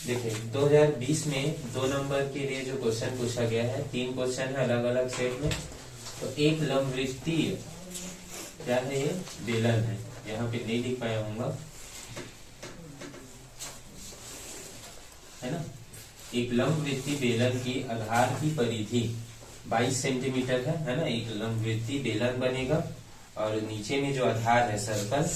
देखिए 2020 में 2 नंबर के लिए जो क्वेश्चन पूछा गया है, 3 क्वेश्चन है अलग अलग सेट में। तो एक लंबवृत्तीय क्या है, ये बेलन है। यहाँ पे नहीं लिख पाया हूँ, है ना। एक लंबवृत्तीय बेलन की आधार की परिधि 22 सेंटीमीटर है ना। एक लंबवृत्तीय बेलन बनेगा और नीचे में जो आधार है सर्कल,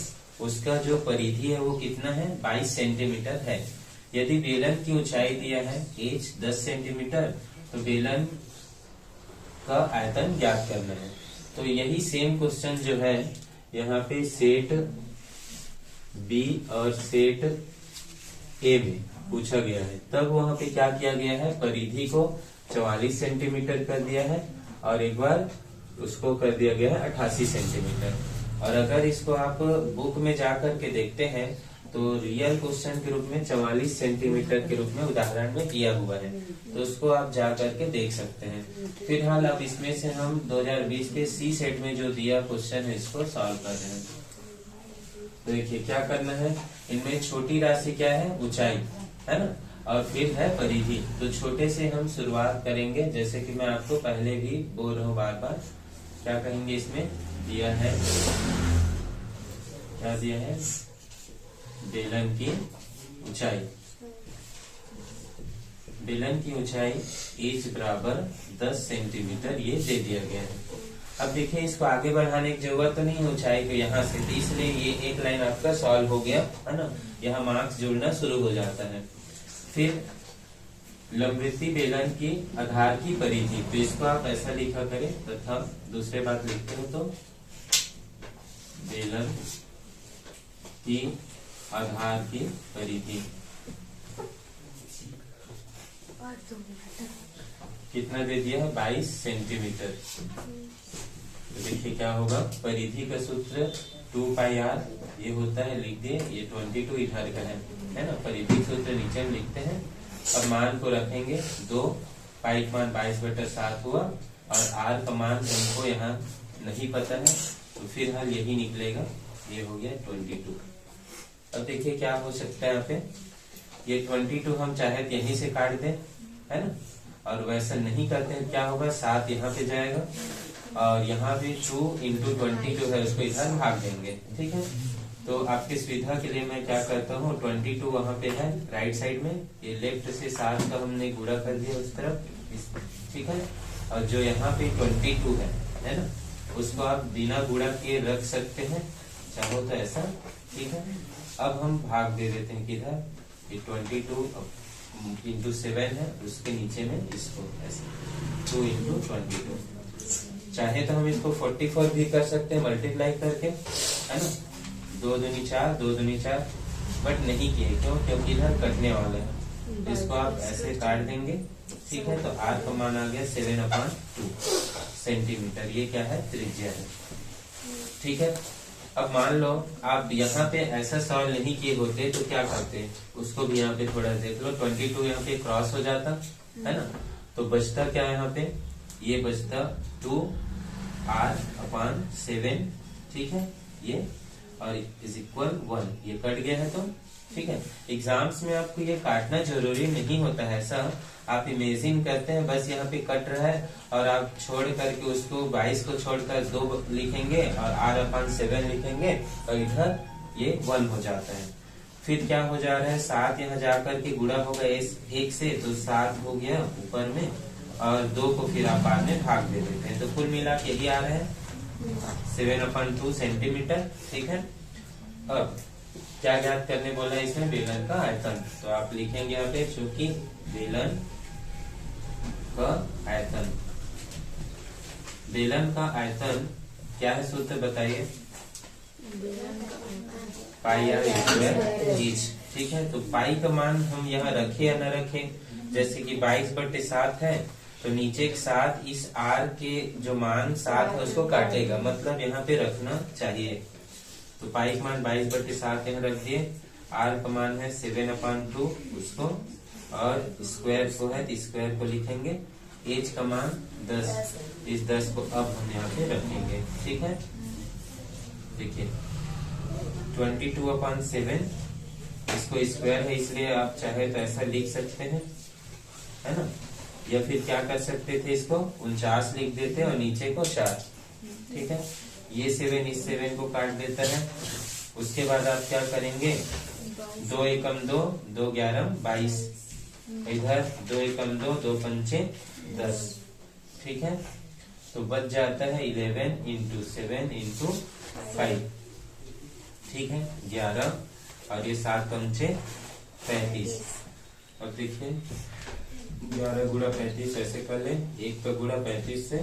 उसका जो परिधि है वो कितना है, 22 सेंटीमीटर है। यदि बेलन की ऊंचाई दिया है h 10 सेंटीमीटर, तो बेलन का आयतन ज्ञात करना है। तो यही सेम क्वेश्चन जो है यहाँ पे सेट बी और सेट ए में पूछा गया है। तब वहां पे क्या किया गया है, परिधि को 44 सेंटीमीटर कर दिया है और एक बार उसको कर दिया गया है 88 सेंटीमीटर। और अगर इसको आप बुक में जाकर के देखते हैं तो रियल क्वेश्चन के रूप में 44 सेंटीमीटर के रूप में उदाहरण में दिया हुआ है, तो उसको आप जा करके देख सकते हैं। फिलहाल अब इसमें से हम 2020 के सी सेट में जो दिया क्वेश्चन है इसको सॉल्व कर रहे हैं। तो देखिए क्या करना है, इनमें छोटी राशि क्या है, ऊंचाई है ना, और फिर है परिधि। तो छोटे से हम शुरुआत करेंगे, जैसे कि मैं आपको पहले भी बोल रहा हूँ बार बार। क्या कहेंगे, इसमें दिया है, क्या दिया है, बेलन की ऊंचाई। बेलन की ऊंचाई h बराबर 10 सेंटीमीटर ये दे दिया गया है। अब देखिए इसको आगे बढ़ाने की जरूरत तो नहीं ऊंचाई को यहाँ से, तो इसलिए ये एक लाइन आपका सॉल्व हो गया है ना। यहाँ मार्क्स जुड़ना शुरू हो जाता है। फिर लंबवृत्तीय बेलन की आधार की परिधि, तो इसको आप ऐसा लिखा करें तथा दूसरे बात लिखते हो तो बेलन की आधार की परिधि कितना दे दिया है, 22 सेंटीमीटर। तो देखिए क्या होगा, परिधि का सूत्र 2πr ये होता है, लिख दिए। ये 22 इधर का है ना। परिधि सूत्र नीचे में लिखते हैं। अब मान को रखेंगे 2, पाई का मान 22/7 हुआ और r का मान हमको यहाँ नहीं पता है, तो फिर हल यही निकलेगा, ये हो गया 22। अब देखिए क्या हो सकता है यहाँ पे, ये 22 हम चाहे तो यहीं से काट दें, है ना। और वैसा नहीं करते हैं, क्या होगा, 7 यहाँ पे जाएगा और यहाँ पे 2 × 22 है, उसको इधर भाग देंगे, ठीक है। तो आपकी सुविधा के लिए मैं क्या करता हूँ, 22 वहाँ पे है राइट साइड में, ये लेफ्ट से 7 का हमने गुणा कर दिया उस तरफ, ठीक है। और जो यहाँ पे 22 है ना, उसको आप बिना गुणा किए रख सकते हैं, चाहो तो ऐसा, ठीक है। अब हम भाग दे देते हैं किधर, ये 22 × 7 है, उसके नीचे में इसको ऐसे 2 × 22। चाहे तो हम इसको 44 भी कर सकते हैं मल्टीप्लाई करके, है ना। 2 दूनी 4, 2 दूनी 4, बट नहीं किए, क्यों, क्योंकि इधर कटने वाला है। इसको आप ऐसे काट देंगे, ठीक है। तो r का मान आ गया 7/2 सेंटीमीटर, ये क्या है, त्रिज्या है, ठीक है। अब मान लो आप यहाँ पे ऐसा सॉल्व नहीं किए होते तो क्या करते, उसको भी यहाँ पे थोड़ा देख लो। 22 यहाँ पे क्रॉस हो जाता है ना, तो बचता क्या है यहाँ पे, ये बचता 2r/7, ठीक है, ये और इज इक्वल 1, ये कट गया है, तो ठीक है। एग्जाम्स में आपको ये काटना जरूरी नहीं होता है, ऐसा आप इमेजिन करते हैं, बस यहाँ पे कट रहा है और आप छोड़ करके उसको 22 को छोड़कर 2 लिखेंगे और r/7 लिखेंगे और इधर ये 1 हो जाता है। फिर क्या हो जा रहा है, 7 यहाँ जाकर के गुणा होगा 1 से, तो 7 हो गया ऊपर में और 2 को फिर आप बाद में भाग दे देते हैं, तो कुल मिला के यही आ रहा है 7/2 सेंटीमीटर, ठीक है। अब क्या ज्ञात करने बोला है इसमें, बेलन का आयतन। तो आप लिखेंगे यहाँ पे, चूंकि बेलन का आयतन, बेलन का आयतन क्या है, सूत्र बताइए, πr², ठीक है। तो पाई का मान हम यहाँ रखे या न रखे, जैसे कि 22/7 है, तो नीचे एक 7 इस r के जो मान 7 है उसको काटेगा, मतलब यहाँ पे रखना चाहिए। तो पाई का मान 22/7 यहाँ रख दिए, r का मान है 7/2 उसको, और स्क्वायर को है तो स्क्वायर को लिखेंगे, h का मान 10, इस 10 को अब हम यहाँ पे रखेंगे, ठीक है। देखिए 22/7 इसको स्क्वायर है इसलिए आप चाहे तो ऐसा लिख सकते हैं, है ना। या फिर क्या कर सकते थे, इसको 49 लिख देते और नीचे को 4। ठीक है, ये 7 इस 7 को काट देता है। उसके बाद आप क्या करेंगे, 2 एकम 2, 2 11 22, इधर 2 एकम 2, 2 पंचे 10। ठीक है, तो बच जाता है 11 इंटू 7 इंटू 5। ठीक है, 11 और ये 7 पंचे 35। और देखिए 11 गुणा 35 ऐसे कर ले, 1 का गुणा 35 से,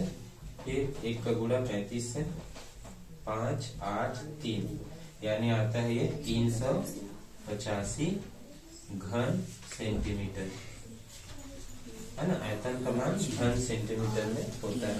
फिर 1 का गुणा 35 से, 5 8 3, यानी आता है ये 385 घन सेंटीमीटर, है ना। आयतन का मान घन सेंटीमीटर में होता है।